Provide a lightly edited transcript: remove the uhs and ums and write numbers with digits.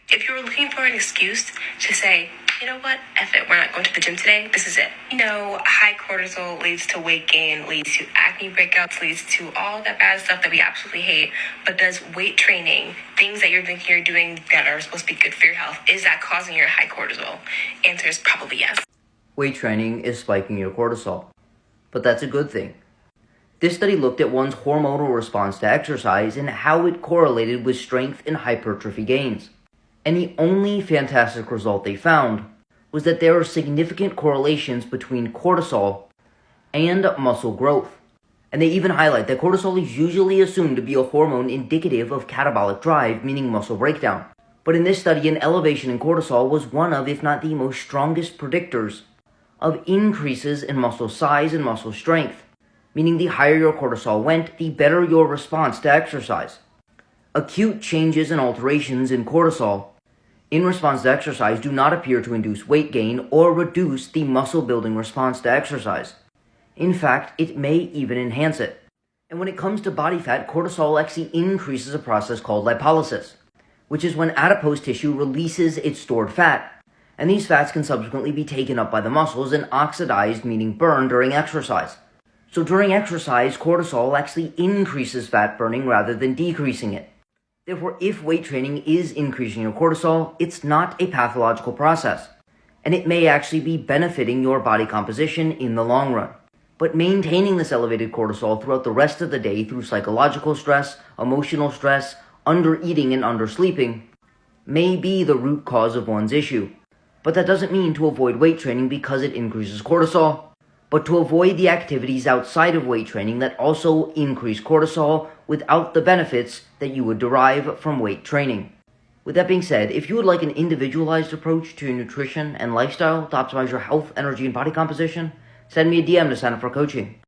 If you're looking for an excuse to say, you know what, F it, we're not going to the gym today, this is it. High cortisol leads to weight gain, leads to acne breakouts, leads to all that bad stuff that we absolutely hate. But does weight training, things that you're thinking you're doing that are supposed to be good for your health, is that causing your high cortisol? Answer is probably yes. Weight training is spiking your cortisol, but that's a good thing. This study looked at one's hormonal response to exercise and how it correlated with strength and hypertrophy gains. And the only fantastic result they found was that there are significant correlations between cortisol and muscle growth. And they even highlight that cortisol is usually assumed to be a hormone indicative of catabolic drive, meaning muscle breakdown. But in this study, an elevation in cortisol was one of, if not the most strongest predictors of increases in muscle size and muscle strength, meaning the higher your cortisol went, the better your response to exercise. Acute changes and alterations in cortisol in response to exercise do not appear to induce weight gain or reduce the muscle-building response to exercise. In fact, it may even enhance it. And when it comes to body fat, cortisol actually increases a process called lipolysis, which is when adipose tissue releases its stored fat, and these fats can subsequently be taken up by the muscles and oxidized, meaning burned, during exercise. So during exercise, cortisol actually increases fat burning rather than decreasing it. Therefore, if weight training is increasing your cortisol, it's not a pathological process, and it may actually be benefiting your body composition in the long run. But maintaining this elevated cortisol throughout the rest of the day through psychological stress, emotional stress, under-eating and under-sleeping may be the root cause of one's issue. But that doesn't mean to avoid weight training because it increases cortisol, but to avoid the activities outside of weight training that also increase cortisol without the benefits that you would derive from weight training. With that being said, if you would like an individualized approach to your nutrition and lifestyle to optimize your health, energy, and body composition, send me a DM to sign up for coaching.